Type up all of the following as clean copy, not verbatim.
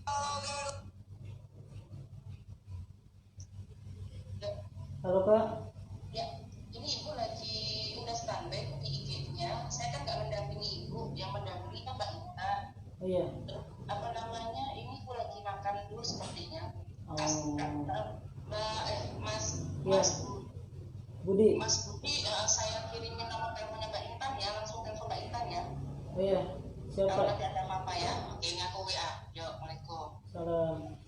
Ya, Halo Kak. ya, ini ibu lagi udah standby di IG-nya. Saya kan nggak mendampingi ibu, yang mendampingi kan Mbak Ita. Oh iya. Apa namanya? Ini ibu lagi makan dulu sepertinya. Oh Mas, iya, Budi. Mas Budi, saya kirimin nomor teleponnya Mbak Intan ya, langsung telepon Mbak Intan ya. Oh iya, Kalau siapa? nanti ada apa-apa ya, oke ngaku WA. Yo, Assalamualaikum. Salam.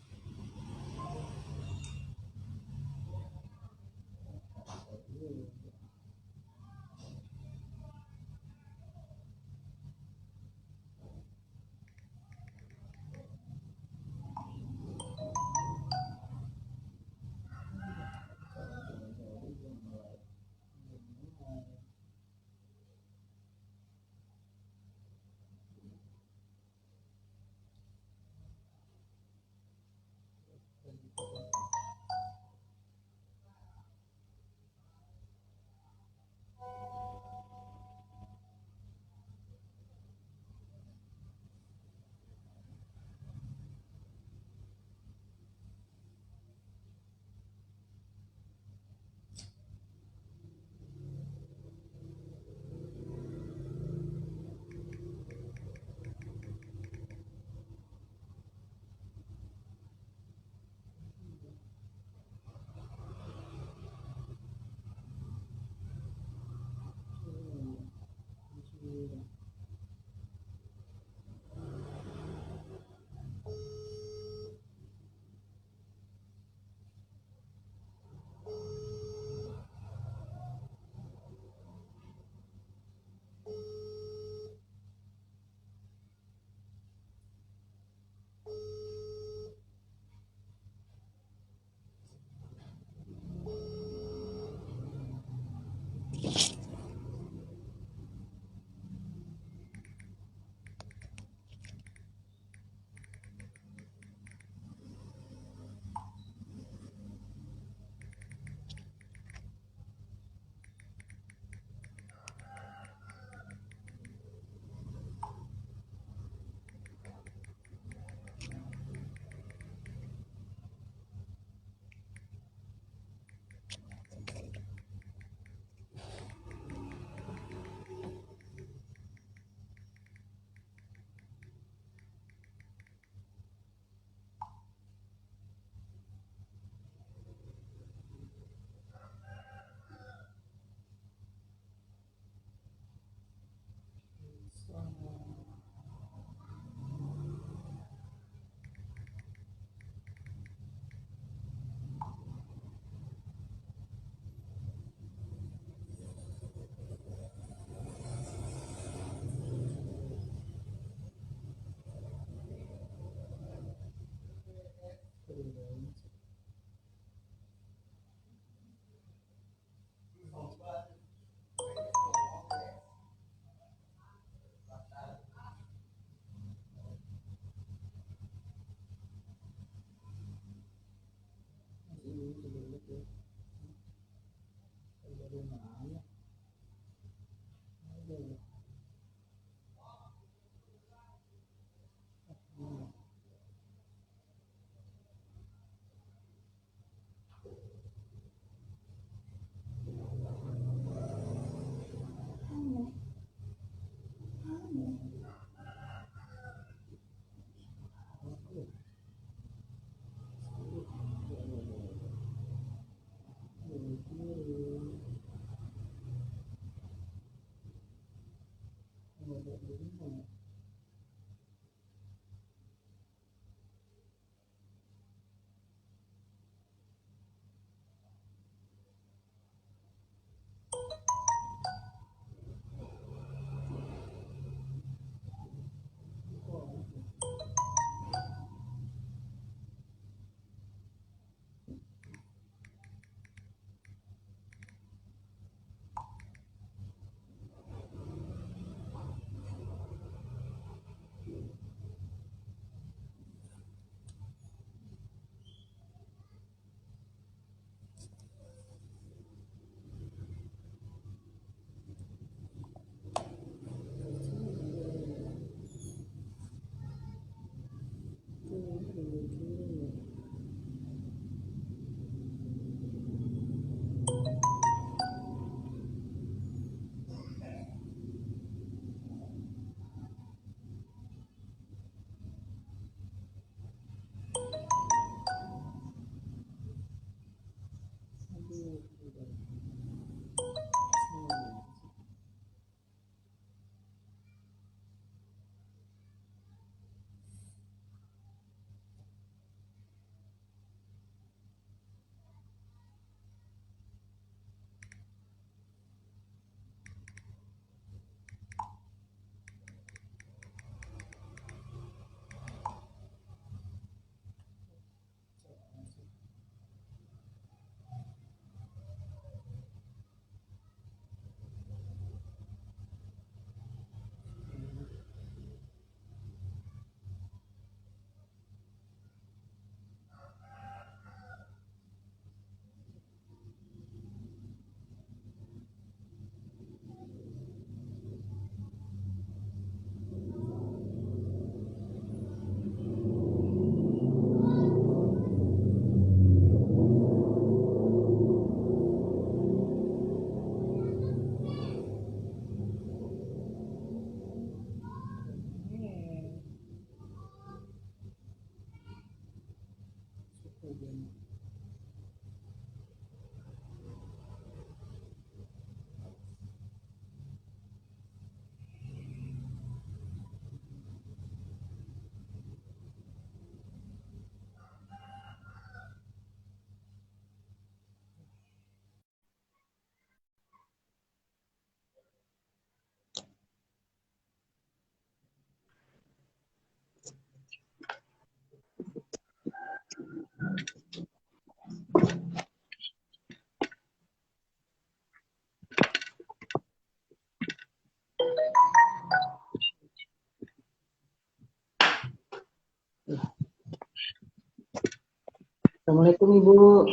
Assalamualaikum Ibu.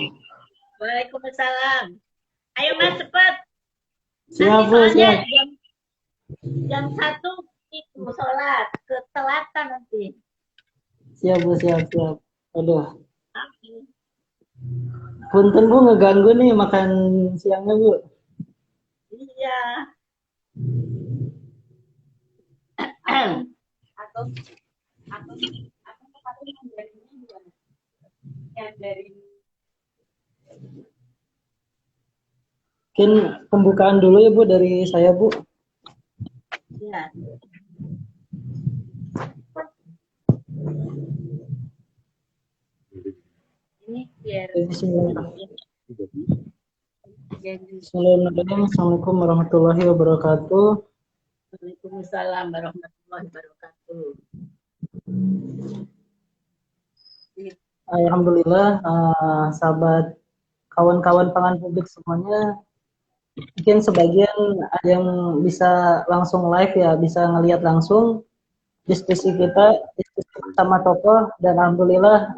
Waalaikumsalam. Ayo Mas cepat. Siap Nanti Bu, soalnya siap. jam 1 itu sholat ketelatan nanti. Siap Bu, siap. Aduh, Oke. punten Bu ngeganggu nih makan siangnya Bu. Iya. Atau yang dari Mungkin pembukaan dulu ya Bu dari saya Bu. ya. Ini biar Bismillahirrahmanirrahim. Assalamualaikum warahmatullahi wabarakatuh. Waalaikumsalam warahmatullahi wabarakatuh. Alhamdulillah, sahabat kawan-kawan pangan publik semuanya, mungkin sebagian ada yang bisa langsung live ya, bisa ngelihat langsung diskusi kita, diskusi bersama tokoh, dan alhamdulillah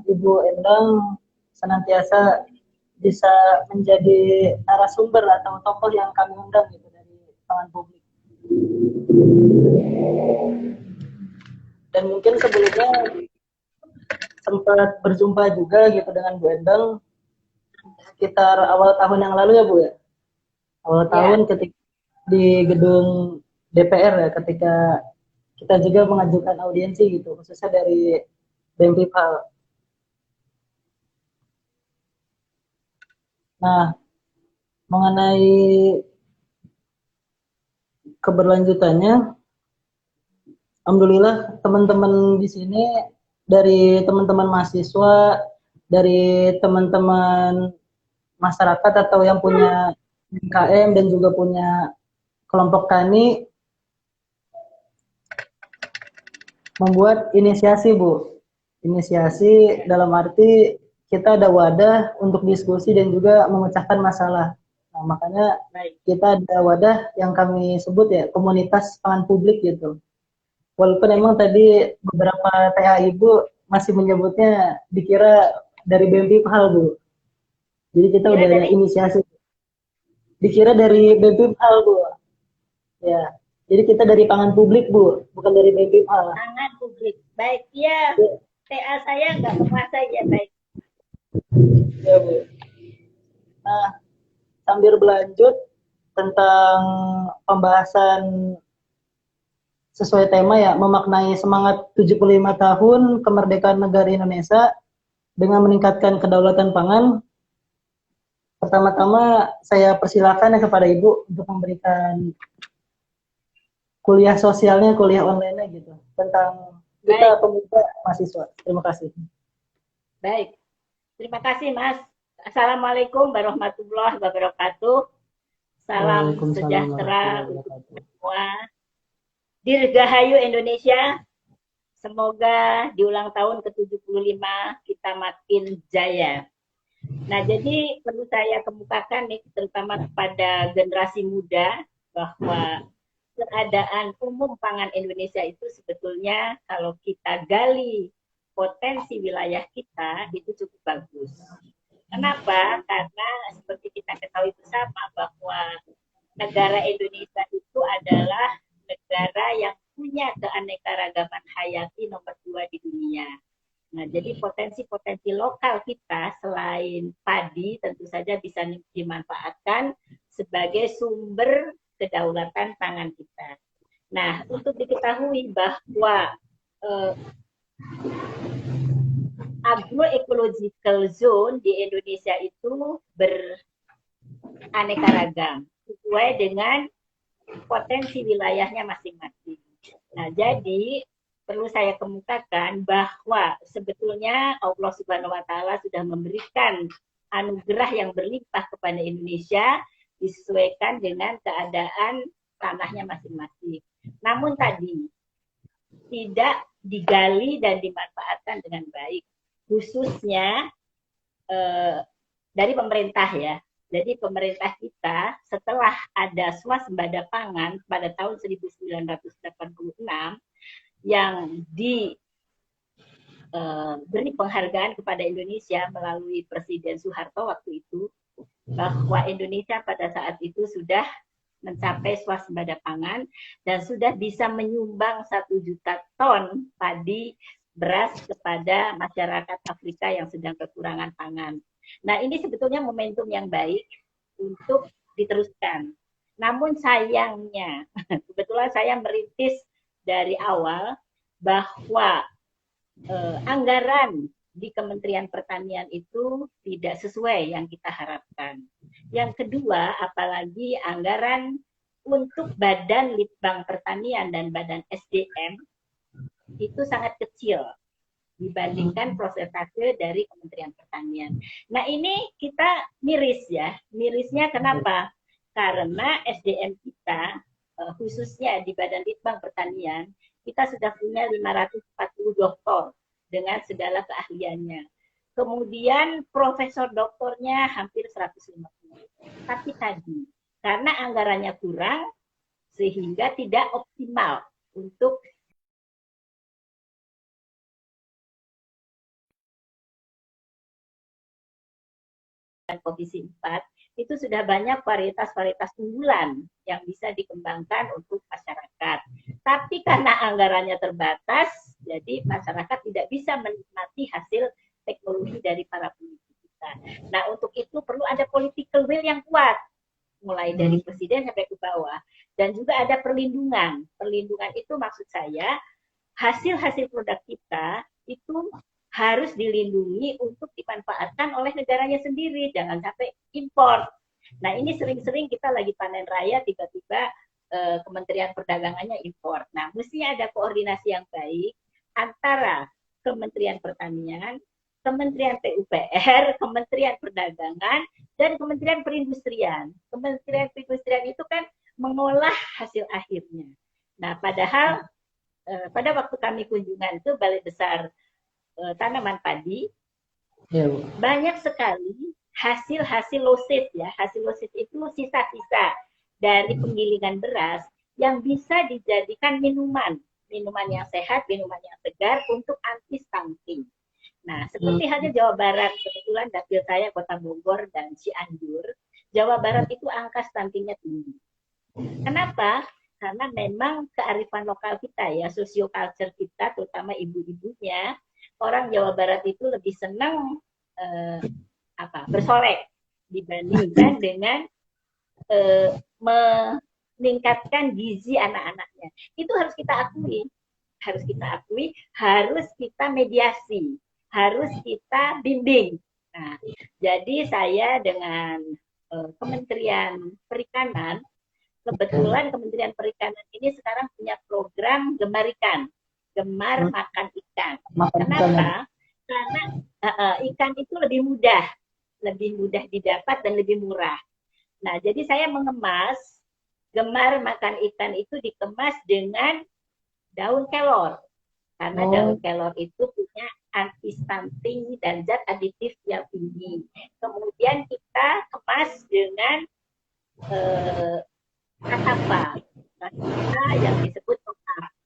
Ibu Endang senantiasa bisa menjadi narasumber atau tokoh yang kami undang gitu dari pangan publik. Dan mungkin sebelumnya sempat berjumpa juga gitu dengan Bu Endang sekitar awal tahun yang lalu ya Bu ya. Awal tahun ketika di gedung DPR ya, ketika kita juga mengajukan audiensi gitu, khususnya dari BEM-PIPHAL. Nah, mengenai keberlanjutannya, alhamdulillah teman-teman di sini dari teman-teman mahasiswa, dari teman-teman masyarakat atau yang punya UMKM dan juga punya kelompok tani membuat inisiasi Bu. Inisiasi dalam arti kita ada wadah untuk diskusi dan juga memecahkan masalah. Nah, makanya kita ada wadah yang kami sebut ya komunitas pangan publik gitu. Walaupun emang tadi beberapa TA Ibu masih menyebutnya dikira dari BEM-PIPHAL Bu. Jadi kita udah ada inisiasi. Dikira dari BEM-PIPHAL Bu. Ya. Jadi kita dari pangan publik Bu, bukan dari BEM-PIPHAL. Pangan publik. Baik, ya. TA saya nggak menguasai ya, baik. Ya Bu. Nah, sambil berlanjut tentang pembahasan sesuai tema ya, memaknai semangat 75 tahun kemerdekaan negara Indonesia dengan meningkatkan kedaulatan pangan. Pertama-tama saya persilakan ya kepada Ibu untuk memberikan kuliah sosialnya, kuliah online-nya gitu, tentang kita pemuda mahasiswa. Terima kasih. Baik, terima kasih Mas. Assalamualaikum warahmatullahi wabarakatuh. Salam sejahtera untuk semua. Dirgahayu Indonesia. Semoga di ulang tahun ke-75 kita makin jaya. Nah, jadi perlu saya kemukakan nih, terutama kepada generasi muda, bahwa keadaan umum pangan Indonesia itu sebetulnya kalau kita gali potensi wilayah kita itu cukup bagus. Kenapa? Karena seperti kita ketahui bersama bahwa negara Indonesia itu adalah negara yang punya keanekaragaman hayati nomor 2 di dunia. Nah, jadi potensi-potensi lokal kita selain padi tentu saja bisa dimanfaatkan sebagai sumber kedaulatan pangan kita. Nah, untuk diketahui bahwa agroecological zone di Indonesia itu beraneka ragam sesuai dengan potensi wilayahnya masing-masing. Nah, jadi perlu saya kemukakan bahwa sebetulnya Allah Subhanahu wa taala sudah memberikan anugerah yang berlimpah kepada Indonesia disesuaikan dengan keadaan tanahnya masing-masing. Namun tadi tidak digali dan dimanfaatkan dengan baik, khususnya dari pemerintah ya. Jadi pemerintah kita setelah ada swasembada pangan pada tahun 1986 yang beri penghargaan kepada Indonesia melalui Presiden Soeharto waktu itu, bahwa Indonesia pada saat itu sudah mencapai swasembada pangan dan sudah bisa menyumbang 1 juta ton padi beras kepada masyarakat Afrika yang sedang kekurangan pangan. Nah, ini sebetulnya momentum yang baik untuk diteruskan. Namun sayangnya, kebetulan saya merintis dari awal bahwa anggaran di Kementerian Pertanian itu tidak sesuai yang kita harapkan. Yang kedua, apalagi anggaran untuk Badan Litbang Pertanian dan Badan SDM itu sangat kecil dibandingkan prosentase dari Kementerian Pertanian. Nah, ini kita miris ya. Mirisnya kenapa? Karena SDM kita, khususnya di Badan Litbang Pertanian, kita sudah punya 540 doktor dengan segala keahliannya. Kemudian profesor doktornya hampir 150. Tapi tadi, karena anggarannya kurang, sehingga tidak optimal untuk Komisi 4, itu sudah banyak varietas-varietas unggulan yang bisa dikembangkan untuk masyarakat. Tapi karena anggarannya terbatas, jadi masyarakat tidak bisa menikmati hasil teknologi dari para peneliti kita. Nah, untuk itu perlu ada political will yang kuat, mulai dari presiden sampai ke bawah. Dan juga ada perlindungan. Perlindungan itu maksud saya, hasil-hasil produk kita itu harus dilindungi untuk dimanfaatkan oleh negaranya sendiri, jangan sampai impor. Nah, ini sering-sering kita lagi panen raya, tiba-tiba Kementerian Perdagangannya impor. Nah, mestinya ada koordinasi yang baik antara Kementerian Pertanian, Kementerian PUPR, Kementerian Perdagangan, dan Kementerian Perindustrian. Kementerian Perindustrian itu kan mengolah hasil akhirnya. Nah, padahal pada waktu kami kunjungan ke Balai Besar tanaman padi, ya, banyak sekali hasil-hasil losit ya. Hasil losit itu sisa-sisa dari penggilingan beras yang bisa dijadikan minuman yang sehat, minuman yang segar untuk anti stunting. Nah, seperti halnya Jawa Barat, kebetulan dapil saya Kota Bogor dan Cianjur, Jawa Barat itu angka stuntingnya tinggi. Kenapa? Karena memang kearifan lokal kita ya, sosioculture kita, terutama ibu-ibunya, orang Jawa Barat itu lebih senang bersolek dibandingkan dengan meningkatkan gizi anak-anaknya. Itu harus kita akui, harus kita mediasi, harus kita bimbing. Nah, jadi saya dengan Kementerian Perikanan, kebetulan Kementerian Perikanan ini sekarang punya program Gemar Ikan. Gemar makan ikan. Kenapa? Karena ikan itu lebih mudah didapat dan lebih murah. Nah, jadi saya mengemas Gemar makan ikan itu dikemas dengan daun kelor. Karena daun kelor itu punya anti stunting dan zat aditif yang tinggi. Kemudian kita kemas dengan kasava. Yang disebut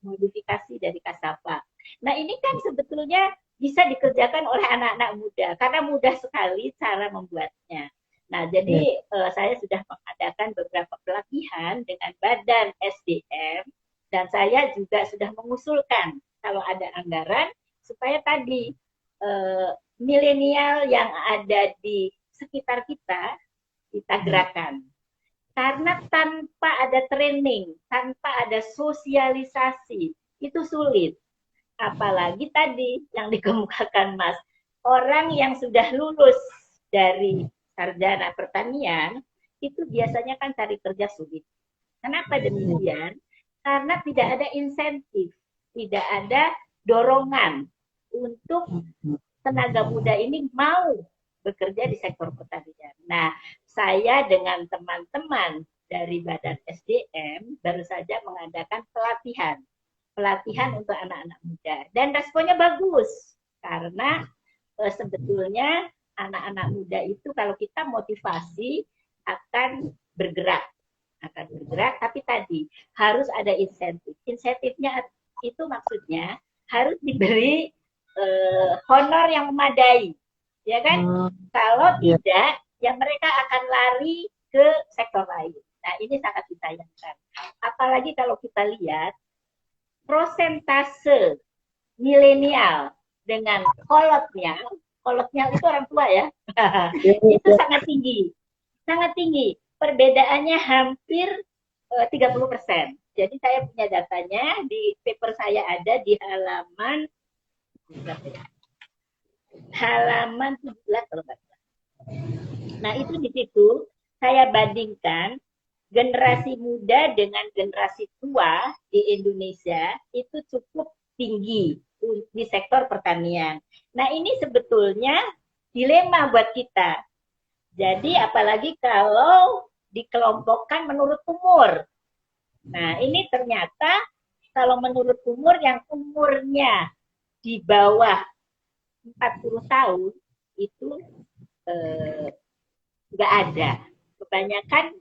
modifikasi dari kasava. Nah, ini kan sebetulnya bisa dikerjakan oleh anak-anak muda karena mudah sekali cara membuatnya. Nah, jadi saya sudah mengadakan beberapa pelatihan dengan Badan SDM dan saya juga sudah mengusulkan kalau ada anggaran supaya tadi milenial yang ada di sekitar kita gerakan. Karena tanpa ada training, tanpa ada sosialisasi, itu sulit. Apalagi tadi yang dikemukakan Mas, orang yang sudah lulus dari sarjana pertanian, itu biasanya kan cari kerja sulit. Kenapa demikian? Karena tidak ada insentif, tidak ada dorongan untuk tenaga muda ini mau bekerja di sektor pertanian. Nah, saya dengan teman-teman dari Badan SDM baru saja mengadakan pelatihan untuk anak-anak muda. Dan responnya bagus, karena sebetulnya anak-anak muda itu kalau kita motivasi akan bergerak, tapi tadi harus ada insentif. Insentifnya itu maksudnya harus diberi honor yang memadai, ya kan? Kalau Iya. tidak, ya mereka akan lari ke sektor lain. Nah, ini sangat disayangkan. Apalagi kalau kita lihat prosentase milenial dengan kolotnial itu orang tua ya, itu sangat tinggi. Sangat tinggi. Perbedaannya hampir 30%. Jadi saya punya datanya, di paper saya ada di halaman 17 kalau nggak salah. Nah, itu di situ saya bandingkan generasi muda dengan generasi tua di Indonesia itu cukup tinggi di sektor pertanian. Nah, ini sebetulnya dilema buat kita. Jadi apalagi kalau dikelompokkan menurut umur. Nah, ini ternyata kalau menurut umur yang umurnya di bawah 40 tahun itu nggak ada. Kebanyakan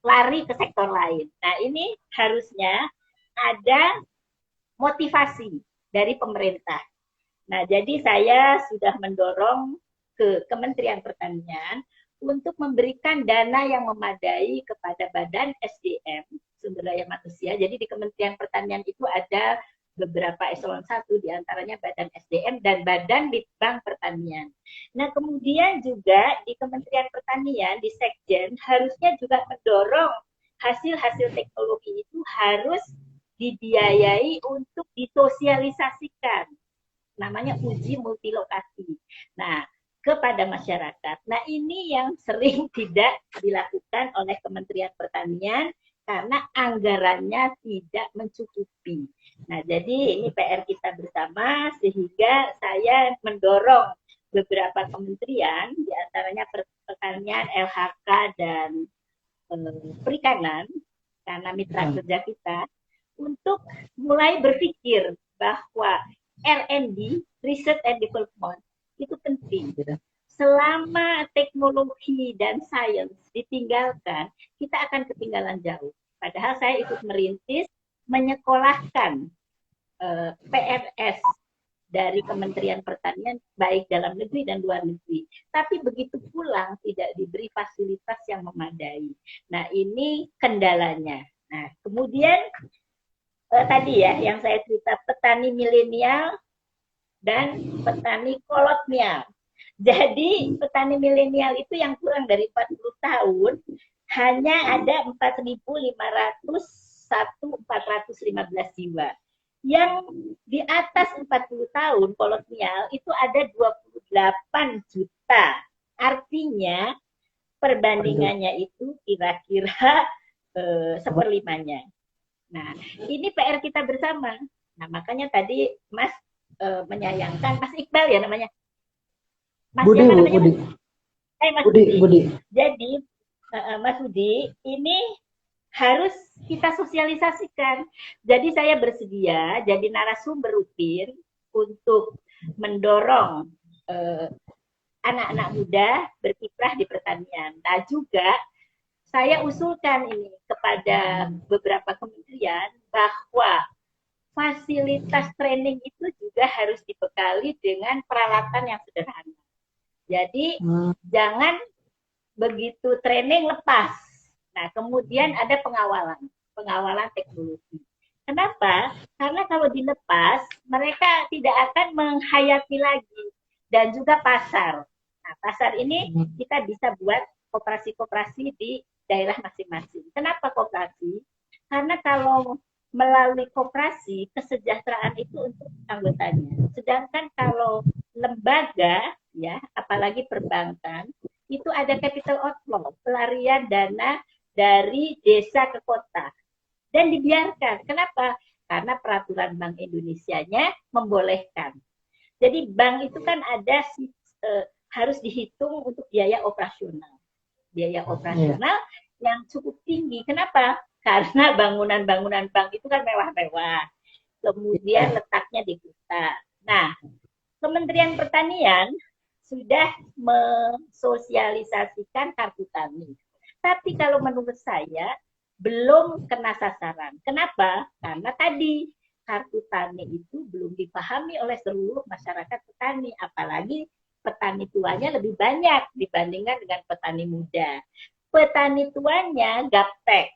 lari ke sektor lain. Nah, ini harusnya ada motivasi dari pemerintah. Nah, jadi saya sudah mendorong ke Kementerian Pertanian untuk memberikan dana yang memadai kepada Badan SDM, Sumber Daya Manusia. Jadi di Kementerian Pertanian itu ada beberapa eselon 1, diantaranya Badan SDM dan Badan Litbang Pertanian. Nah, kemudian juga di Kementerian Pertanian, di Sekjen, harusnya juga mendorong hasil-hasil teknologi itu harus dibiayai untuk disosialisasikan. Namanya uji multilokasi. Nah, kepada masyarakat. Nah, ini yang sering tidak dilakukan oleh Kementerian Pertanian karena anggarannya tidak mencukupi. Nah, jadi ini PR kita bersama, sehingga saya mendorong beberapa kementerian, diantaranya Pertanian, LHK, dan Perikanan, karena mitra kerja kita, untuk mulai berpikir bahwa R&D, Research and Development, itu penting. Selama teknologi dan sains ditinggalkan, kita akan ketinggalan jauh. Padahal saya ikut merintis menyekolahkan PNS dari Kementerian Pertanian, baik dalam negeri dan luar negeri. Tapi begitu pulang tidak diberi fasilitas yang memadai. Nah, ini kendalanya. Nah, kemudian tadi ya yang saya cerita, petani milenial dan petani kolonial. Jadi petani milenial itu yang kurang dari 40 tahun hanya ada 4.501.415 jiwa. Yang di atas 40 tahun kolonial itu ada 28 juta. Artinya perbandingannya itu kira-kira seperlimanya. Nah, ini PR kita bersama. Nah, makanya tadi Mas menyayangkan, Mas Iqbal ya namanya. Mas Budi, siapa namanya? Budi. Mas Budi. Jadi, Mas Budi, ini harus kita sosialisasikan. Jadi saya bersedia jadi narasumber rutin untuk mendorong anak-anak muda berkiprah di pertanian. Nah, juga saya usulkan ini kepada beberapa kementerian bahwa fasilitas training itu juga harus dibekali dengan peralatan yang sederhana. Jadi jangan begitu training lepas. Nah, kemudian ada pengawalan teknologi. Kenapa? Karena kalau dilepas, mereka tidak akan menghayati lagi. Dan juga pasar. Nah, pasar ini kita bisa buat koperasi-koperasi di daerah masing-masing. Kenapa koperasi? Karena kalau melalui koperasi, kesejahteraan itu untuk anggotanya. Sedangkan kalau lembaga, ya, apalagi perbankan, itu ada capital outflow, pelarian dana dari desa ke kota. Dan dibiarkan. Kenapa? Karena peraturan Bank Indonesia-nya membolehkan. Jadi bank itu kan ada harus dihitung untuk biaya operasional. Biaya operasional yang cukup tinggi. Kenapa? Karena bangunan-bangunan bank itu kan mewah-mewah. Kemudian letaknya di kota. Nah, Kementerian Pertanian sudah mensosialisasikan kartu tani. Tapi kalau menurut saya belum kena sasaran. Kenapa? Karena tadi kartu tani itu belum dipahami oleh seluruh masyarakat petani, apalagi petani tuanya lebih banyak dibandingkan dengan petani muda. Petani tuanya gaptek,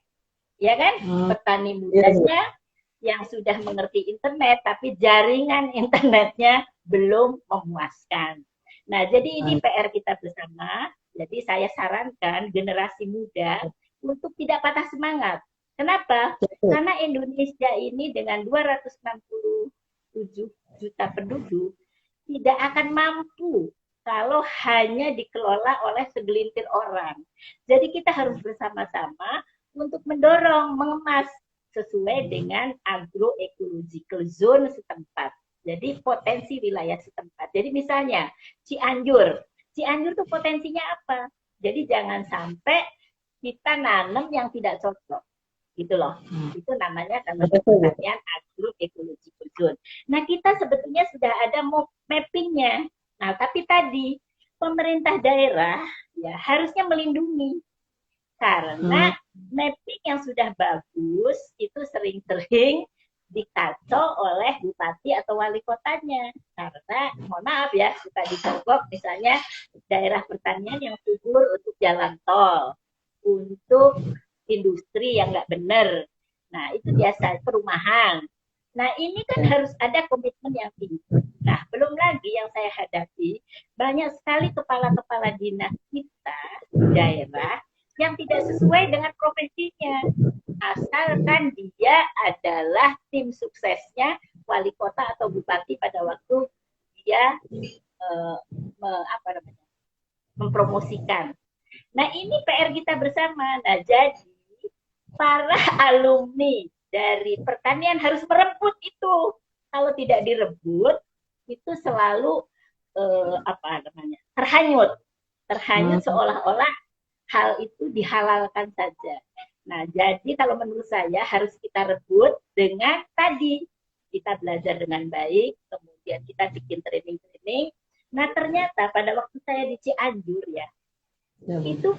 ya kan? Petani mudanya yang sudah mengerti internet, tapi jaringan internetnya belum memuaskan. Nah, jadi ini PR kita bersama. Jadi saya sarankan generasi muda untuk tidak patah semangat. Kenapa? Karena Indonesia ini dengan 267 juta penduduk tidak akan mampu kalau hanya dikelola oleh segelintir orang. Jadi kita harus bersama-sama untuk mendorong, mengemas sesuai dengan agroecological zone setempat. Jadi potensi wilayah setempat. Jadi misalnya Cianjur. Cianjur tuh potensinya apa? Jadi jangan sampai kita nanam yang tidak cocok. Gitu loh. Itu namanya pertanian agroecological zone. Nah, kita sebetulnya sudah ada mappingnya. Nah, tapi tadi pemerintah daerah ya harusnya melindungi. Karena mapping yang sudah bagus itu sering-sering dikacau oleh bupati atau wali kotanya. Karena, mohon maaf ya, suka disogok misalnya daerah pertanian yang subur untuk jalan tol, untuk industri yang nggak benar. Nah, itu biasa perumahan. Nah, ini kan harus ada komitmen yang tinggi. Nah, belum lagi yang saya hadapi, banyak sekali kepala-kepala dinas kita di daerah yang tidak sesuai dengan profesinya. Asalkan dia adalah tim suksesnya wali kota atau bupati pada waktu dia mempromosikan. Nah, ini PR kita bersama. Nah, jadi para alumni dari pertanian harus merebut itu. Kalau tidak direbut, itu selalu terhanyut seolah-olah hal itu dihalalkan saja. Nah, jadi kalau menurut saya harus kita rebut dengan tadi kita belajar dengan baik, kemudian kita bikin training-training. Nah, ternyata pada waktu saya di Cianjur ya, itu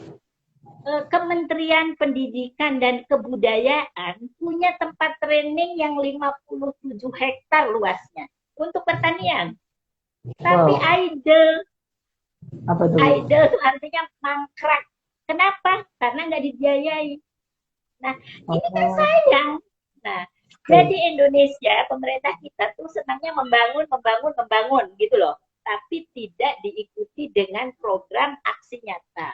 Kementerian Pendidikan dan Kebudayaan punya tempat training yang 57 hektar luasnya untuk pertanian. Tapi idle. Apa itu? Idle itu artinya mangkrak. Kenapa? Karena nggak dibiayai. Nah, ini kan sayang. Nah, jadi Indonesia, pemerintah kita tuh senangnya membangun gitu loh. Tapi tidak diikuti dengan program aksi nyata.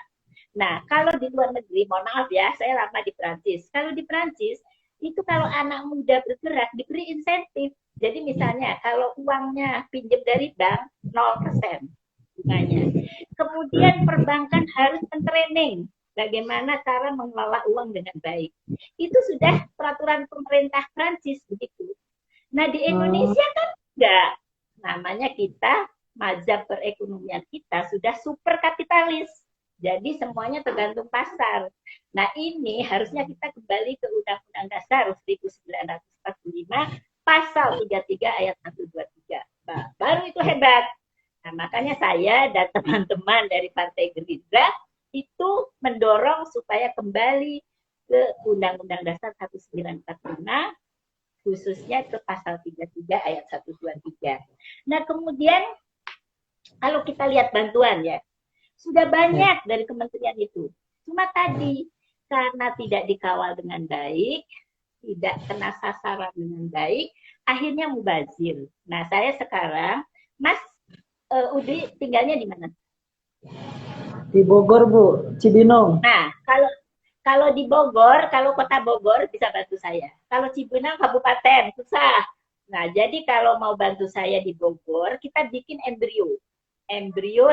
Nah, kalau di luar negeri, mohon maaf ya, saya lama di Prancis. Kalau di Prancis, itu kalau anak muda bergerak, diberi insentif. Jadi misalnya, kalau uangnya pinjam dari bank, 0% bunganya. Kemudian perbankan harus mentraining bagaimana cara mengelola uang dengan baik. Itu sudah peraturan pemerintah Prancis begitu. Nah, di Indonesia kan enggak. Namanya kita, mazhab perekonomian kita sudah super kapitalis. Jadi semuanya tergantung pasar. Nah, ini harusnya kita kembali ke Undang-Undang Dasar 1945 pasal 33 ayat 123. Nah, baru itu hebat. Nah, makanya saya dan teman-teman dari Partai Gerindra itu mendorong supaya kembali ke Undang-Undang Dasar 1945, khususnya ke pasal 33 ayat 123. Nah, kemudian kalau kita lihat bantuan ya, sudah banyak dari kementerian itu. Cuma tadi, karena tidak dikawal dengan baik, tidak kena sasaran dengan baik, akhirnya mubazir. Nah, saya sekarang, Mas Udi tinggalnya di mana? Di Bogor, Bu, Cibinong. Nah, kalau di Bogor, kalau kota Bogor bisa bantu saya. Kalau Cibinong kabupaten susah. Nah, jadi kalau mau bantu saya di Bogor, kita bikin embrio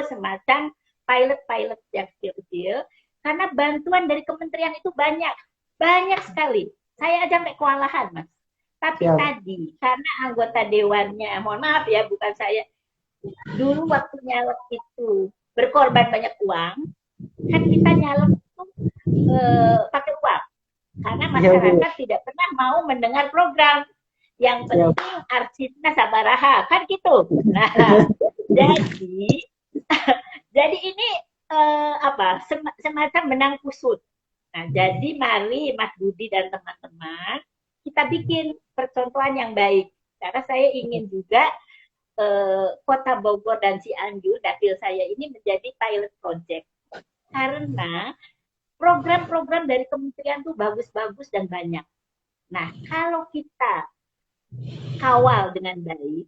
semacam pilot yang kecil-kecil. Karena bantuan dari kementerian itu banyak sekali. Saya aja sampai kewalahan, Mas. Tapi tadi karena anggota dewannya, mohon maaf ya, bukan saya. Dulu waktu nyalek itu berkorban banyak uang, kan kita nyalek itu pakai uang. Karena masyarakat tidak pernah mau mendengar program. Yang penting arsipnya sabaraha, kan gitu. Nah, jadi ini semacam benang kusut. Nah, jadi mari Mas Budi dan teman-teman kita bikin percontohan yang baik. Karena saya ingin juga Kota Bogor dan Cianjur, dapil saya ini menjadi pilot project. Karena program-program dari kementerian tuh bagus-bagus dan banyak. Nah, kalau kita kawal dengan baik,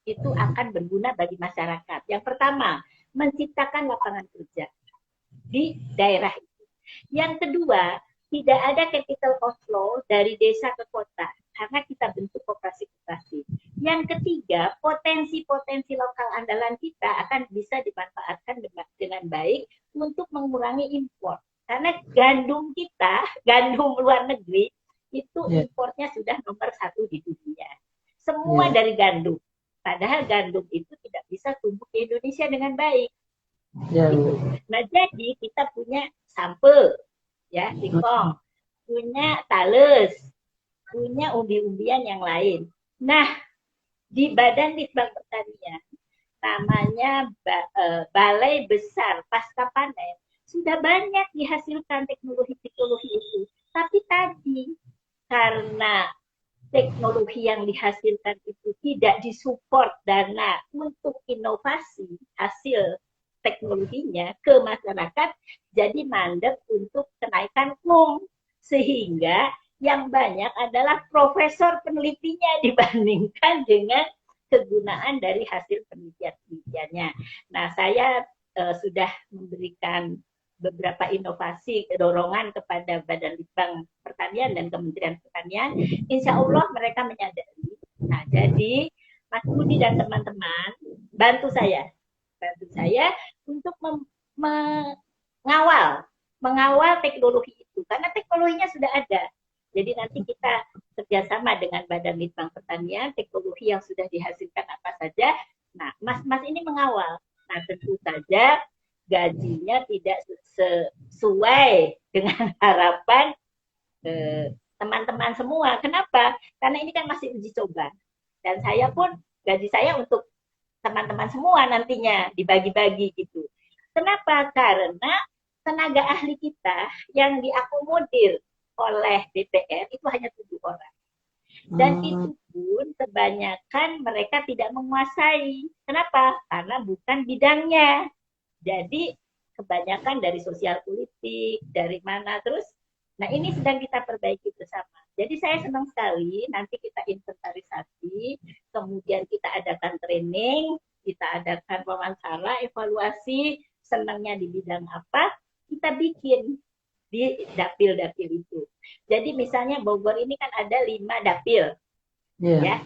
itu akan berguna bagi masyarakat. Yang pertama, menciptakan lapangan kerja di daerah itu. Yang kedua, tidak ada capital outflow dari desa ke kota karena kita bentuk koperasi-koperasi. Yang ketiga, potensi-potensi lokal andalan kita akan bisa dimanfaatkan dengan baik untuk mengurangi impor. Karena gandum kita, gandum luar negeri, itu importnya sudah nomor 1 di dunia. Semua dari gandum. Padahal gandum itu tidak bisa tumbuh di Indonesia dengan baik. Gitu. Nah, jadi kita punya sampel, ya, singkong, punya tales, punya umbi-umbian yang lain. Nah, di Badan Litbang Pertanian, namanya Balai Besar Pasca Panen, sudah banyak dihasilkan teknologi-teknologi itu. Tapi tadi, karena teknologi yang dihasilkan itu tidak disupport dana untuk inovasi hasil teknologinya ke masyarakat, jadi mandek untuk kenaikan sehingga yang banyak adalah profesor penelitinya dibandingkan dengan kegunaan dari hasil penelitiannya. Nah, saya sudah memberikan beberapa inovasi dorongan kepada Badan Litbang Pertanian dan Kementerian Pertanian. Insya Allah mereka menyadari. Nah, jadi Mas Budi dan teman-teman bantu saya untuk mengawal teknologi itu, karena teknologinya sudah ada. Jadi nanti kita kerjasama dengan Badan Litbang Pertanian, teknologi yang sudah dihasilkan apa saja. Nah, mas-mas ini mengawal. Nah, tentu saja gajinya tidak sesuai dengan harapan teman-teman semua. Kenapa? Karena ini kan masih uji coba. Dan saya pun, gaji saya untuk teman-teman semua nantinya dibagi-bagi gitu. Kenapa? Karena tenaga ahli kita yang diakomodir oleh DPR itu hanya 7 orang. Dan itu pun kebanyakan mereka tidak menguasai. Kenapa? Karena bukan bidangnya. Jadi kebanyakan dari sosial politik, dari mana terus. Nah, ini sedang kita perbaiki bersama. Jadi saya senang sekali nanti kita inventarisasi, kemudian kita adakan training, kita adakan wawancara, evaluasi, senangnya di bidang apa, kita bikin di dapil-dapil itu. Jadi misalnya Bogor ini kan ada 5 dapil, ya,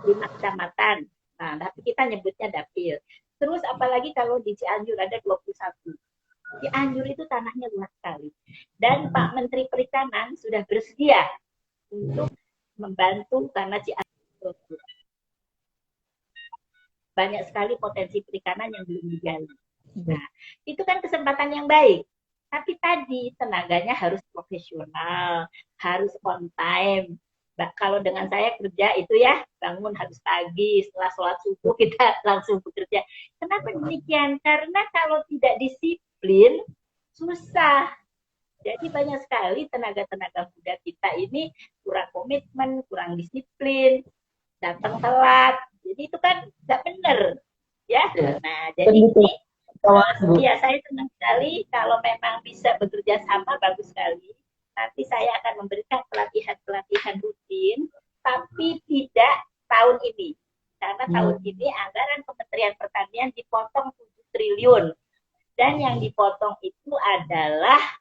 5 kecamatan. Nah, tapi kita nyebutnya dapil. Terus apalagi kalau di Cianjur ada 21. Cianjur itu tanahnya luas sekali. Dan Pak Menteri Perikanan sudah bersedia untuk membantu karena Cianjur banyak sekali potensi perikanan yang belum digali. Nah, itu kan kesempatan yang baik. Tapi tadi tenaganya harus profesional, harus on time. Kalau dengan saya kerja itu ya, bangun harus pagi, setelah sholat subuh kita langsung bekerja. Kenapa demikian? Karena kalau tidak disiplin, susah. Jadi banyak sekali tenaga-tenaga muda kita ini kurang komitmen, kurang disiplin, datang telat. Jadi itu kan nggak benar. Ya. Nah, jadi ini ya, saya senang sekali kalau memang bisa bekerja sama, bagus sekali. Nanti saya akan memberikan pelatihan-pelatihan rutin, tapi tidak tahun ini. Karena tahun ini anggaran Kementerian Pertanian dipotong 7 triliun. Dan yang dipotong itu adalah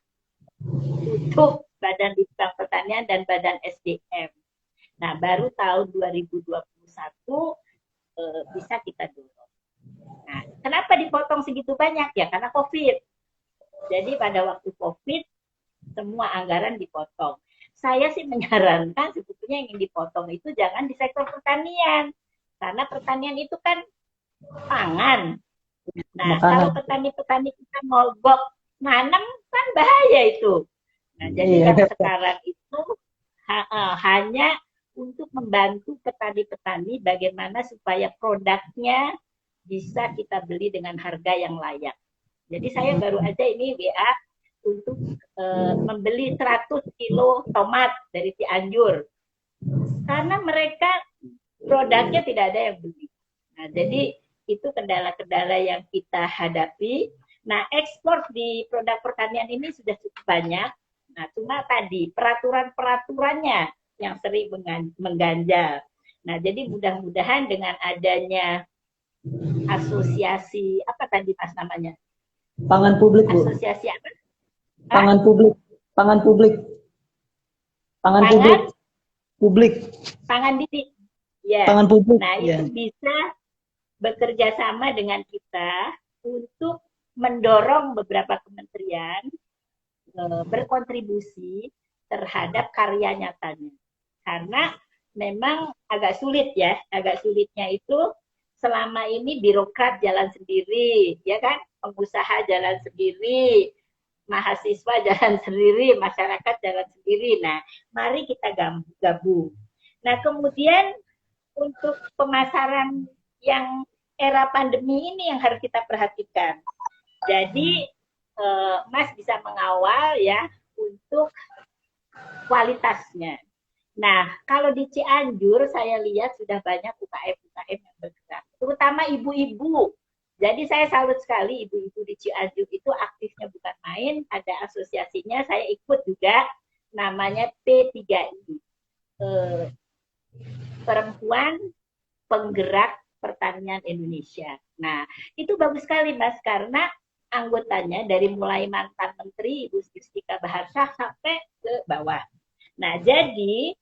untuk Badan Litbang Pertanian dan Badan SDM. Nah, baru tahun 2021 bisa kita dorong. Nah, kenapa dipotong segitu banyak? Ya, karena COVID. Jadi pada waktu COVID, semua anggaran dipotong. Saya sih menyarankan sebetulnya yang dipotong itu jangan di sektor pertanian. Karena pertanian itu kan pangan. Nah, kalau petani-petani kita mogok nanam kan bahaya itu. Nah, jadi yang sekarang itu hanya untuk membantu petani-petani bagaimana supaya produknya bisa kita beli dengan harga yang layak. Jadi saya baru aja ini WA untuk membeli 100 kilo tomat dari Cianjur. karena mereka produknya tidak ada yang beli. Nah, jadi itu kendala-kendala yang kita hadapi. Nah, ekspor di produk pertanian ini sudah cukup banyak. Nah, cuma tadi peraturan-peraturannya yang sering mengganjal. Nah, jadi mudah-mudahan dengan adanya asosiasi, apa tadi Mas namanya? Pangan publik, Bu. Asosiasi apa? Pangan publik. Pangan publik. Pangan publik. Publik. Pangan didik. Ya. Pangan publik. Nah, itu bisa bekerja sama dengan kita untuk mendorong beberapa kementerian berkontribusi terhadap karya nyatanya. Karena memang agak sulit ya, agak sulitnya itu selama ini birokrat jalan sendiri, ya kan? Pengusaha jalan sendiri, mahasiswa jalan sendiri, masyarakat jalan sendiri. Nah, mari kita gabung. Nah, kemudian untuk pemasaran yang era pandemi ini yang harus kita perhatikan. Jadi, Mas bisa mengawal ya untuk kualitasnya. Nah, kalau di Cianjur saya lihat sudah banyak UKM-UKM yang bergerak, terutama ibu-ibu. Jadi saya salut sekali ibu-ibu di Cianjur itu aktifnya bukan main, ada asosiasinya, saya ikut juga, namanya P3I, Perempuan Penggerak Pertanian Indonesia. Nah, itu bagus sekali Mas, karena anggotanya dari mulai mantan Menteri Ibu Justika Baharsyah sampai ke bawah. Nah, jadi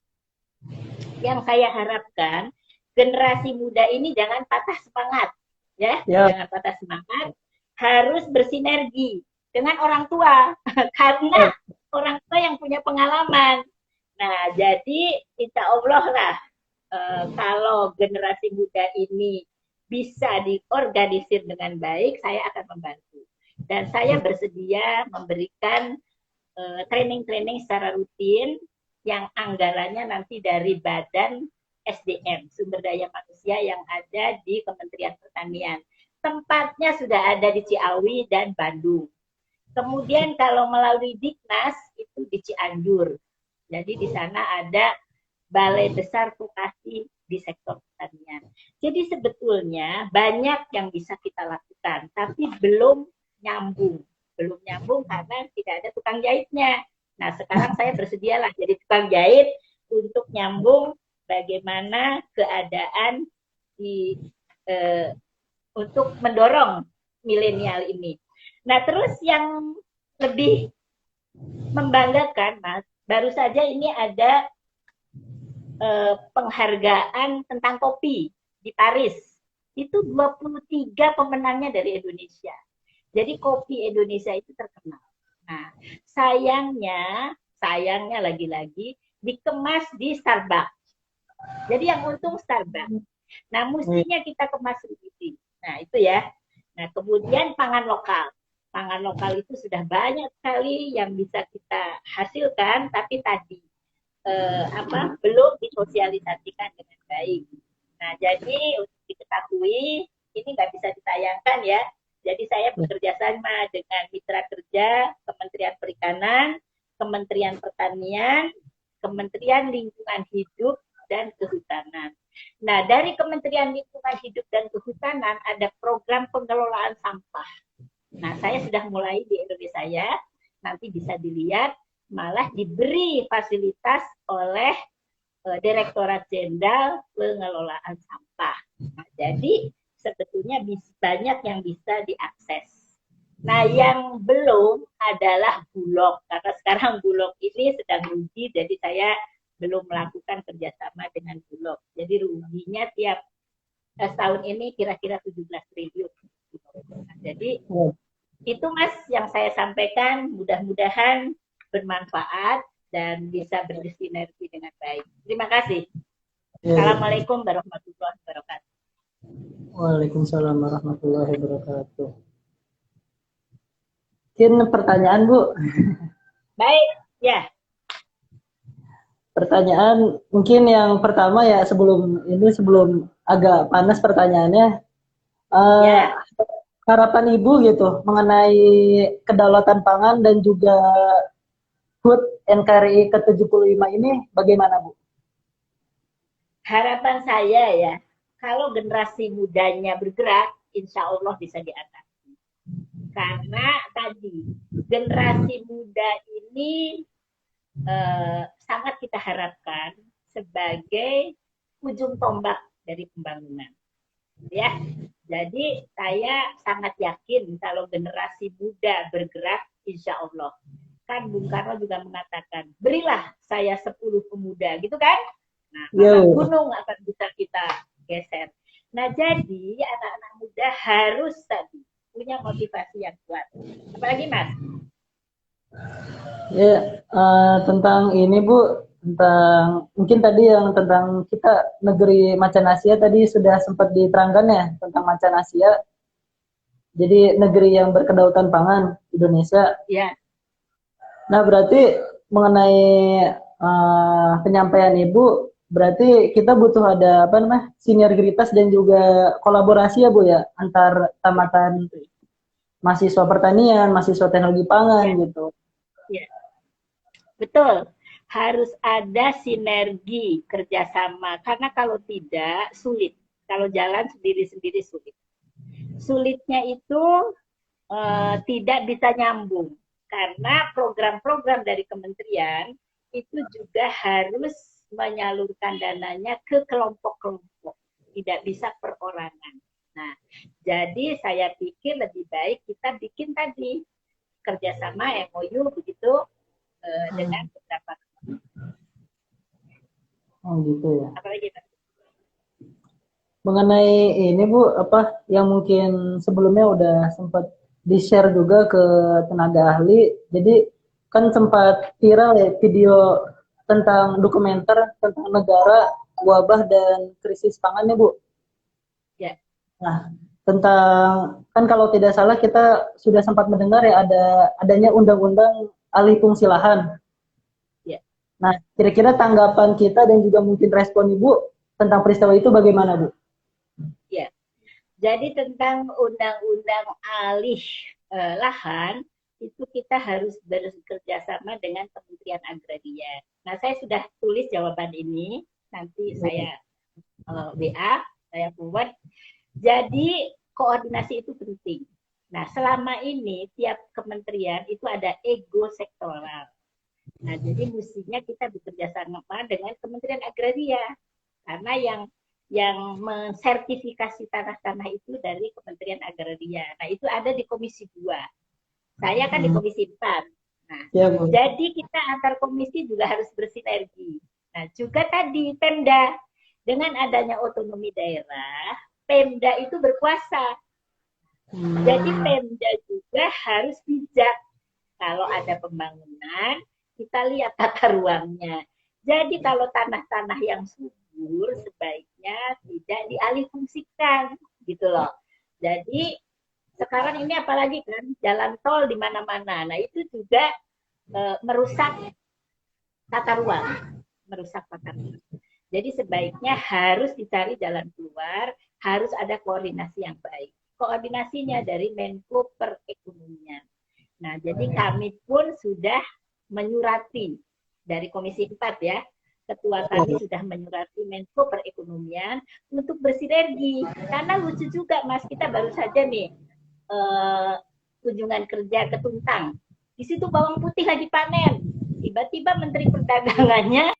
yang saya harapkan generasi muda ini jangan patah semangat, ya. Jangan patah semangat, harus bersinergi dengan orang tua karena orang tua yang punya pengalaman. Nah, jadi insya Allah lah kalau generasi muda ini bisa diorganisir dengan baik, saya akan membantu. Dan saya bersedia memberikan training-training secara rutin yang anggarannya nanti dari Badan SDM, Sumber Daya Manusia yang ada di Kementerian Pertanian. Tempatnya sudah ada di Ciawi dan Bandung. Kemudian kalau melalui Diknas itu di Cianjur. Jadi di sana ada Balai Besar Vokasi di sektor pertanian. Jadi sebetulnya banyak yang bisa kita lakukan, tapi belum nyambung. Belum nyambung karena tidak ada tukang jahitnya. Nah, sekarang saya bersedialah jadi tukang jahit untuk nyambung bagaimana keadaan di untuk mendorong milenial ini. Nah, terus yang lebih membanggakan, Mas, baru saja ini ada penghargaan tentang kopi di Paris. Itu 23 pemenangnya dari Indonesia. Jadi kopi Indonesia itu terkenal. Nah, sayangnya lagi-lagi dikemas di Starbucks. Jadi yang untung Starbucks. Nah, mestinya kita kemas sendiri. Nah, itu ya. Nah, kemudian pangan lokal. Pangan lokal itu sudah banyak sekali yang bisa kita hasilkan, tapi tadi belum disosialisasikan dengan baik. Nah, jadi untuk diketahui, ini nggak bisa ditayangkan ya. Jadi saya bekerja sama dengan mitra kerja Kementerian Perikanan, Kementerian Pertanian, Kementerian Lingkungan Hidup, dan Kehutanan. Nah, dari Kementerian Lingkungan Hidup dan Kehutanan ada program pengelolaan sampah. Nah, saya sudah mulai di Indonesia ya, nanti bisa dilihat, malah diberi fasilitas oleh Direktorat Jenderal Pengelolaan Sampah. Nah, jadi sebetulnya banyak yang bisa diakses. Nah, yang belum adalah Bulog, karena sekarang Bulog ini sedang rugi, jadi saya belum melakukan kerjasama dengan Bulog. Jadi ruginya tiap tahun ini kira-kira 17 triliun. Nah, jadi itu Mas yang saya sampaikan, mudah-mudahan bermanfaat dan bisa bersinergi dengan baik. Terima kasih. Assalamualaikum warahmatullahi wabarakatuh. Waalaikumsalam warahmatullahi wabarakatuh. Mungkin pertanyaan, Bu. Baik, ya. Pertanyaan mungkin yang pertama ya, sebelum agak panas pertanyaannya. Ya. Harapan Ibu gitu mengenai kedaulatan pangan dan juga HUT NKRI ke-75 ini bagaimana, Bu? harapan saya ya, kalau generasi mudanya bergerak, insya Allah bisa diatasi. Karena tadi generasi muda ini sangat kita harapkan sebagai ujung tombak dari pembangunan. Ya, jadi saya sangat yakin kalau generasi muda bergerak, insya Allah. Kan Bung Karno juga mengatakan, berilah saya 10 pemuda, gitu kan? Nah, maka gunung akan bisa kita geser. Nah, jadi anak-anak muda harus tadi punya motivasi yang kuat. Apalagi Mas? Ya, tentang ini Bu, tentang mungkin tadi yang tentang kita negeri macan Asia tadi sudah sempat diterangkan ya tentang macan Asia. Jadi negeri yang berkedaulatan pangan Indonesia. Ya. Nah, berarti mengenai penyampaian Ibu, berarti kita butuh ada apa namanya sinergitas dan juga kolaborasi ya Bu ya antar tamatan mahasiswa pertanian, mahasiswa teknologi pangan gitu. Ya. Betul, harus ada sinergi kerjasama karena kalau tidak sulit. Kalau jalan sendiri-sendiri sulit. Sulitnya itu tidak bisa nyambung karena program-program dari kementerian itu juga harus menyalurkan dananya ke kelompok-kelompok, tidak bisa perorangan. Nah, jadi saya pikir lebih baik kita bikin tadi kerjasama MOU begitu dengan beberapa. Oh gitu ya. Apalagi mengenai ini Bu, apa yang mungkin sebelumnya udah sempat di-share juga ke tenaga ahli. Jadi kan sempat viral ya video tentang dokumenter tentang negara, wabah dan krisis pangan ya Bu. Ya. Nah, tentang kan kalau tidak salah kita sudah sempat mendengar ya adanya undang-undang alih fungsi lahan. Ya. Nah, kira-kira tanggapan kita dan juga mungkin respon Ibu tentang peristiwa itu bagaimana Bu? Ya, jadi tentang undang-undang alih lahan itu kita harus bekerja sama dengan Kementerian Agraria. Nah, saya sudah tulis jawaban ini, nanti saya WA, saya forward. Jadi koordinasi itu penting. Nah, selama ini tiap kementerian itu ada ego sektoral. Nah, jadi mestinya kita bekerja sama dengan Kementerian Agraria karena yang mensertifikasi tanah-tanah itu dari Kementerian Agraria. Nah, itu ada di Komisi 2. Saya kan di Komisi 4. Nah, ya, jadi kita antar komisi juga harus bersinergi. Nah, juga tadi Pemda, dengan adanya otonomi daerah, Pemda itu berkuasa. Jadi Pemda juga harus bijak. Kalau ada pembangunan, kita lihat tata ruangnya. Jadi kalau tanah-tanah yang subur sebaiknya tidak dialihfungsikan gitu loh. Jadi sekarang ini apalagi kan jalan tol di mana-mana. Nah, itu juga merusak tata ruang, Jadi sebaiknya harus dicari jalan keluar, harus ada koordinasi yang baik. Koordinasinya dari Menko Perekonomian. Nah, jadi kami pun sudah menyurati dari Komisi 4 ya, ketua kami sudah menyurati Menko Perekonomian untuk bersinergi. Karena lucu juga Mas, kita baru saja nih kunjungan kerja ke Tuntang. Di situ bawang putih lagi panen. Tiba-tiba Menteri Perdagangannya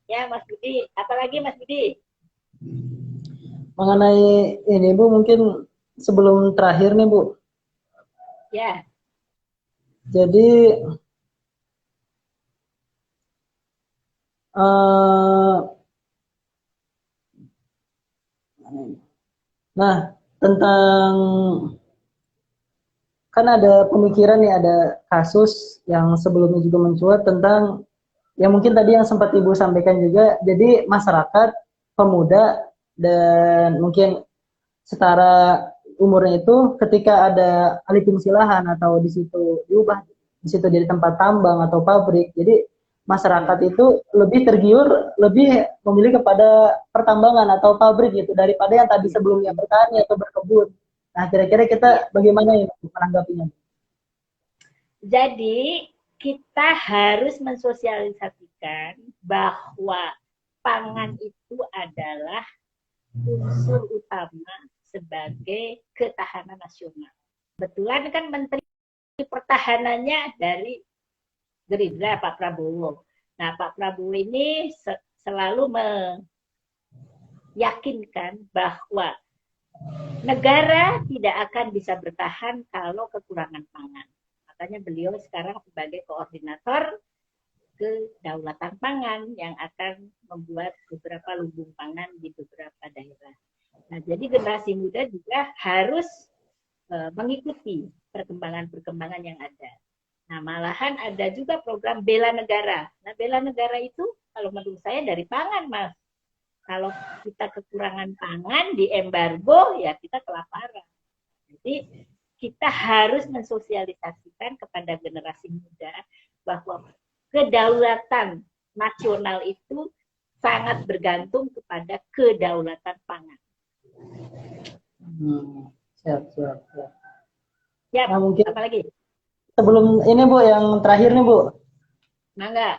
ya Mas Budi, apalagi Mas Budi? Mengenai ini Bu, mungkin sebelum terakhir nih Bu. Ya. Jadi nah tentang kan ada pemikiran nih, ada kasus yang sebelumnya juga mencuat tentang yang mungkin tadi yang sempat Ibu sampaikan juga. Jadi masyarakat, pemuda, dan mungkin setara umurnya itu ketika ada alih fungsi lahan atau di situ diubah, di situ jadi tempat tambang atau pabrik. Jadi masyarakat itu lebih tergiur, lebih memilih kepada pertambangan atau pabrik gitu daripada yang tadi sebelumnya bertani atau berkebun. Nah, kira-kira kita bagaimana ya menanggapinya? Jadi kita harus mensosialisasikan bahwa pangan itu adalah unsur utama sebagai ketahanan nasional. Kebetulan kan Menteri Pertahanannya dari Gerindra, Pak Prabowo. Nah, Pak Prabowo ini selalu meyakinkan bahwa negara tidak akan bisa bertahan kalau kekurangan pangan. Makanya beliau sekarang sebagai koordinator kedaulatan pangan yang akan membuat beberapa lumbung pangan di beberapa daerah. Nah, jadi generasi muda juga harus mengikuti perkembangan-perkembangan yang ada. Nah, malahan ada juga program bela negara. Nah, bela negara itu kalau menurut saya dari pangan, Mas. Kalau kita kekurangan pangan, di embargo, ya kita kelaparan. Jadi kita harus mensosialisasikan kepada generasi muda bahwa kedaulatan nasional itu sangat bergantung kepada kedaulatan pangan. Siap. Ya, nah, mungkin apa lagi? Sebelum ini Bu, yang terakhir nih Bu. Mangga.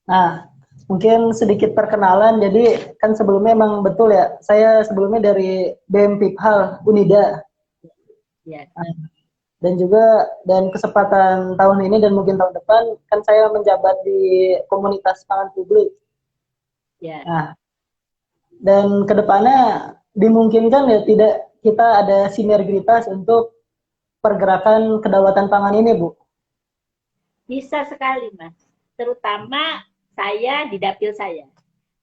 Nah, mungkin sedikit perkenalan. Jadi kan sebelumnya emang betul ya, saya sebelumnya dari BEM Piphal Unida. Ya. Dan juga kesempatan tahun ini dan mungkin tahun depan kan saya menjabat di komunitas pangan publik. Ya. Nah, dan kedepannya dimungkinkan ya tidak kita ada sinergitas untuk pergerakan kedaulatan pangan ini, Bu? Bisa sekali, Mas. Terutama saya di dapil saya.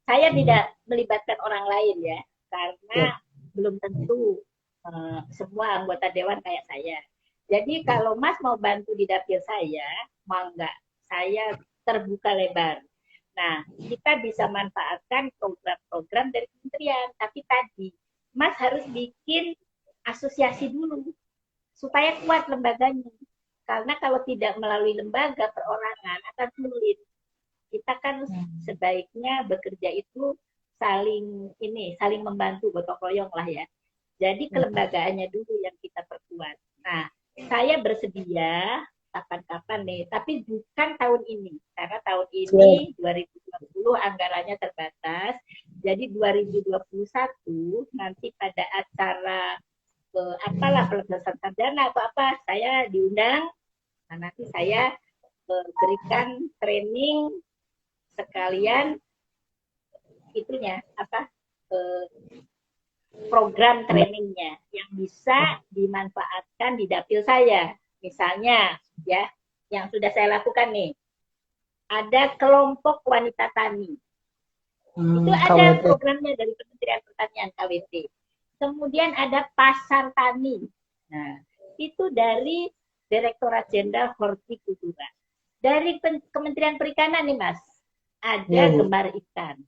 Saya tidak melibatkan orang lain ya, karena belum tentu semua anggota dewan kayak saya. Jadi kalau Mas mau bantu di dapil saya, mau enggak, saya terbuka lebar. Nah, kita bisa manfaatkan program-program dari kementerian. Tapi tadi, Mas harus bikin asosiasi dulu, supaya kuat lembaganya. Karena kalau tidak melalui lembaga perorangan akan sulit. Kita kan sebaiknya bekerja itu saling membantu, gotong royong lah ya. Jadi kelembagaannya dulu yang kita perkuat. Nah, saya bersedia kapan-kapan nih, tapi bukan tahun ini. Karena tahun ini 2020 anggarannya terbatas. Jadi 2021 nanti pada acara pelepasan sarjana atau apa, saya diundang. Nah, nanti saya berikan training sekalian program trainingnya yang bisa dimanfaatkan di dapil saya. Misalnya ya, yang sudah saya lakukan nih, ada kelompok wanita tani. Itu ada programnya dari Kementerian Pertanian, KWT. Kemudian ada pasar tani. Nah, itu dari Direktorat Jenderal Hortikultura. Dari Kementerian Perikanan nih, Mas, ada gemar ikan.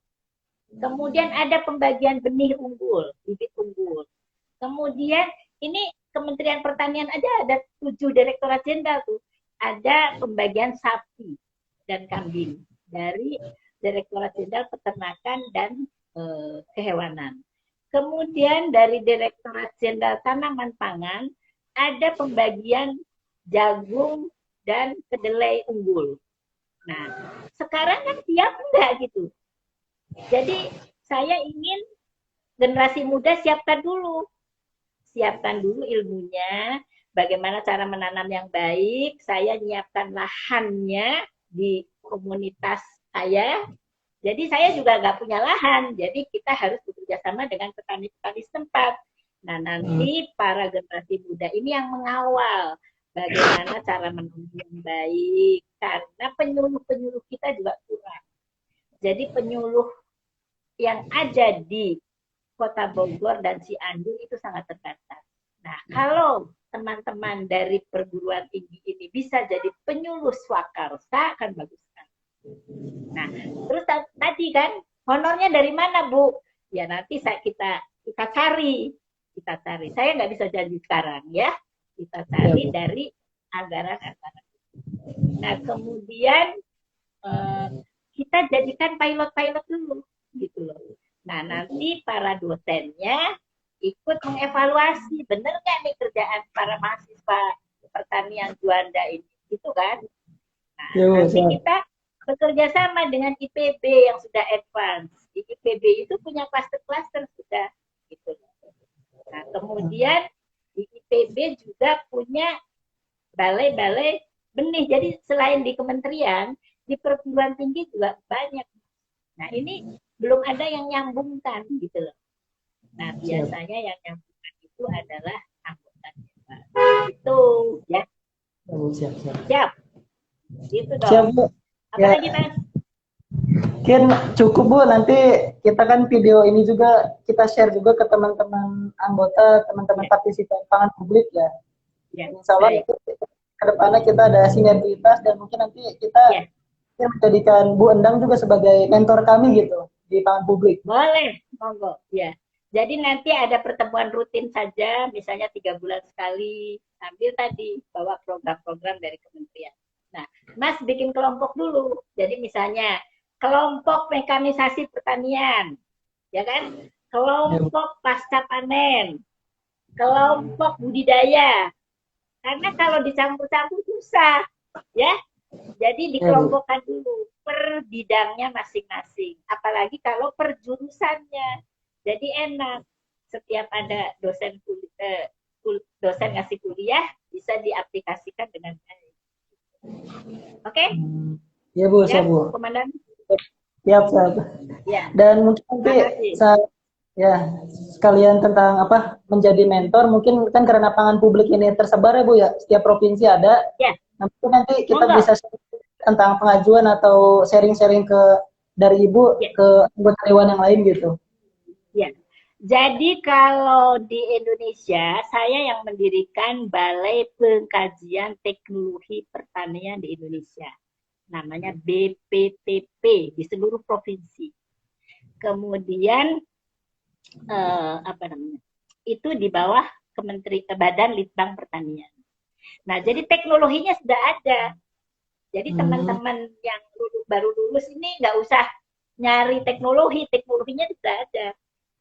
Kemudian ada pembagian benih unggul, bibit unggul. Kemudian ini Kementerian Pertanian aja ada 7 Direktorat Jenderal tuh. Ada pembagian sapi dan kambing dari Direktorat Jenderal Peternakan dan Kehewanan. Kemudian dari Direktorat Jenderal Tanaman Pangan ada pembagian jagung dan kedelai unggul. Nah, sekarang kan siap enggak gitu? Jadi saya ingin generasi muda siapkan dulu ilmunya, bagaimana cara menanam yang baik. Saya nyiapkan lahannya di komunitas saya. Jadi saya juga nggak punya lahan, jadi kita harus bekerja sama dengan petani-petani setempat. Nah, nanti para generasi muda ini yang mengawal bagaimana cara menanam yang baik, karena penyuluh-penyuluh kita juga kurang. Jadi penyuluh yang ada di Kota Bogor dan Cianjur itu sangat terbatas. Nah, kalau teman-teman dari perguruan tinggi ini bisa jadi penyuluh swakarsa, kan bagus kan. Nah, terus tadi kan honornya dari mana, Bu? Ya nanti kita cari. Saya nggak bisa janji sekarang ya. Kita cari dari anggaran-anggaran. Nah, kemudian kita jadikan pilot-pilot dulu, gitu loh. Nah, nanti para dosennya ikut mengevaluasi, benar nggak nih kerjaan para mahasiswa pertanian Juanda ini, gitu kan? Nah, nanti kita bekerja sama dengan IPB yang sudah advance. Di IPB itu punya klaster-klaster sudah, gitu. Nah, kemudian di IPB juga punya balai-balai benih. Jadi selain di kementerian, di perguruan tinggi juga banyak. Nah, ini belum ada yang nyambungkan, gitu loh. Nah, biasanya yang nyambungkan itu adalah anggota dewan. Itu ya. Siap. Gitu dong. Siap, Bu. Apalagi, Mas? Mungkin cukup, Bu. Nanti kita kan video ini juga kita share juga ke teman-teman anggota, teman-teman partisipan pangan publik ya. Insya Allah itu ke depannya kita ada sinergitas dan mungkin nanti kita menjadikan Bu Endang juga sebagai mentor kami gitu di pangan publik. Boleh, monggo. Ya. Jadi nanti ada pertemuan rutin saja, misalnya 3 bulan sekali, sambil tadi bawa program-program dari kementerian. Nah, Mas bikin kelompok dulu. Jadi misalnya kelompok mekanisasi pertanian, ya kan? Kelompok pasca panen, kelompok budidaya. Karena kalau dicampur-campur susah, ya. Jadi dikelompokkan dulu per bidangnya masing-masing. Apalagi kalau per jurusannya. Jadi enak. Setiap ada dosen ngasih kuliah bisa diaplikasikan dengan baik. Oke? Iya, Bu, siap, Bu. Komandan. Siap. Ya. Dan mungkin nanti sekalian tentang menjadi mentor, mungkin kan karena pangan publik ini tersebar ya, Bu ya, setiap provinsi ada. Ya. Nanti kita bisa tentang pengajuan atau sharing-sharing dari Ibu ke anggota dewan yang lain gitu. Ya. Jadi kalau di Indonesia, saya yang mendirikan Balai Pengkajian Teknologi Pertanian di Indonesia. Namanya BPTP di seluruh provinsi. Kemudian itu di bawah Badan Litbang Pertanian. Nah, jadi teknologinya sudah ada. Jadi teman-teman yang baru lulus ini nggak usah nyari teknologinya sudah ada.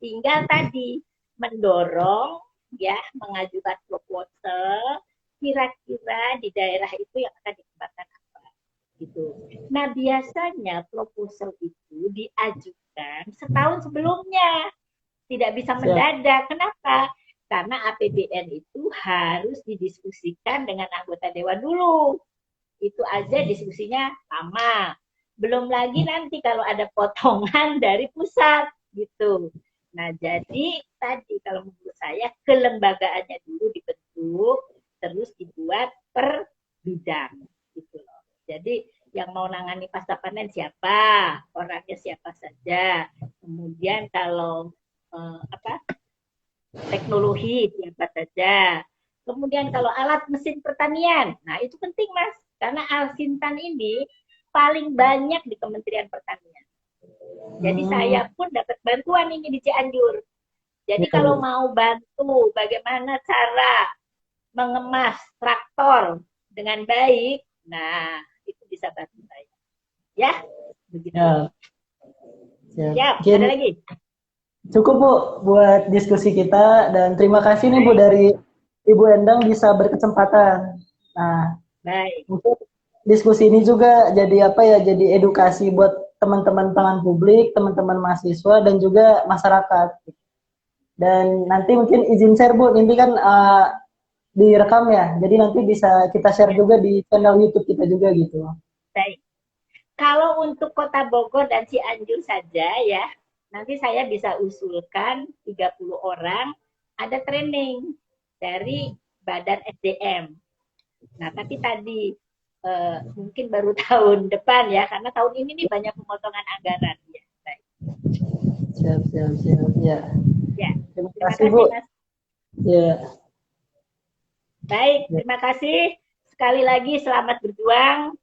Tinggal tadi mendorong, ya, mengajukan proposal, kira-kira di daerah itu yang akan dikembangkan apa, gitu. Nah, biasanya proposal itu diajukan setahun sebelumnya, tidak bisa mendadak. Kenapa? Karena APBN itu harus didiskusikan dengan anggota dewan dulu. Itu aja diskusinya lama. Belum lagi nanti kalau ada potongan dari pusat, gitu. Nah, jadi tadi kalau menurut saya kelembagaannya dulu dibentuk, terus dibuat per bidang, gitu loh. Jadi yang mau nangani pasca panen siapa, orangnya siapa saja. Kemudian kalau teknologi siapa saja. Kemudian kalau alat mesin pertanian, nah itu penting, Mas, karena Alsintan ini paling banyak di Kementerian Pertanian. Jadi saya pun dapat bantuan ini di Cianjur. Jadi kalau mau bantu bagaimana cara mengemas traktor dengan baik, nah itu bisa bantu saya. Ya, begitu. Siap. Ada lagi? Cukup, Bu, buat diskusi kita, dan terima kasih nih, Bu, dari Ibu Endang bisa berkesempatan. Nah, mungkin diskusi ini juga jadi jadi edukasi buat teman-teman pangan publik, teman-teman mahasiswa, dan juga masyarakat. Dan nanti mungkin izin share, Bu, nanti kan direkam ya, jadi nanti bisa kita share juga di channel YouTube kita juga gitu. Baik. Kalau untuk Kota Bogor dan Cianjur saja ya, nanti saya bisa usulkan 30 orang ada training dari Badan SDM. Nah, tapi tadi mungkin baru tahun depan ya, karena tahun ini nih banyak pemotongan anggaran. Ya, baik. Siap. Ya. Ya. Terima kasih, Bu. Mas. Ya. Baik, terima kasih. Sekali lagi selamat berjuang.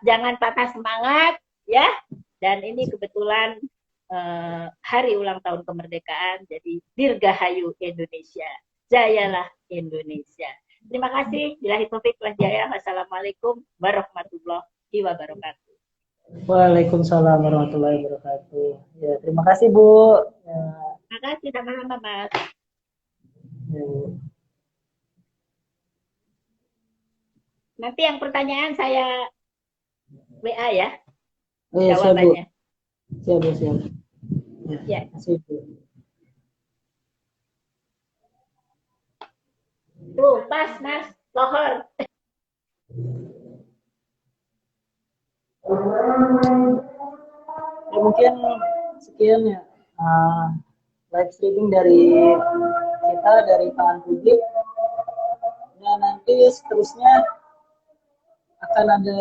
Jangan patah semangat ya. Dan ini kebetulan hari ulang tahun kemerdekaan. Jadi Dirgahayu Indonesia. Jayalah Indonesia. Terima kasih. Billahi taufiq wal hidayah. Wassalamualaikum warahmatullahi wabarakatuh. Waalaikumsalam warahmatullahi wabarakatuh. Ya, terima kasih Bu. Ya. Terima kasih sama-sama Mas. Ya, Bu. Nanti yang pertanyaan saya WA ya. Iya, siap Bu. Jawabannya. Siap Bu, siap. Ya. Siap Bu. Tuh, pas Mas, lohor. Ya, mungkin sekian ya live streaming dari kita dari Pangan Publik. Nah, nanti seterusnya akan ada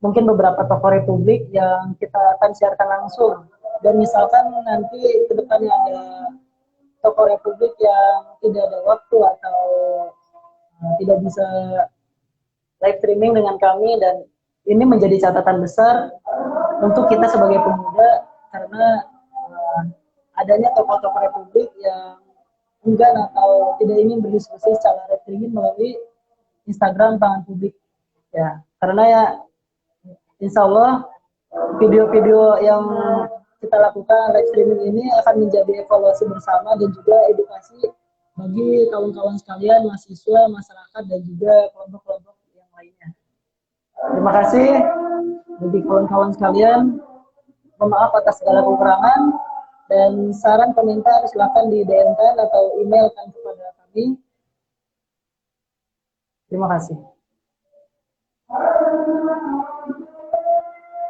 mungkin beberapa tokoh Republik yang kita akan siarkan langsung. Dan misalkan nanti ke depannya ada tokoh Republik yang tidak ada waktu atau tidak bisa live streaming dengan kami, dan ini menjadi catatan besar untuk kita sebagai pemuda karena adanya tokoh-tokoh Republik yang enggan atau tidak ingin berdiskusi secara live streaming melalui Instagram Pangan Publik ya, karena ya insya Allah video-video yang kita lakukan live streaming ini akan menjadi evaluasi bersama dan juga edukasi bagi kawan-kawan sekalian, mahasiswa, masyarakat, dan juga kelompok-kelompok yang lainnya. Terima kasih bagi kawan-kawan sekalian. Mohon maaf atas segala kekurangan, dan saran komentar silakan di DM-kan atau emailkan kepada kami. Terima kasih.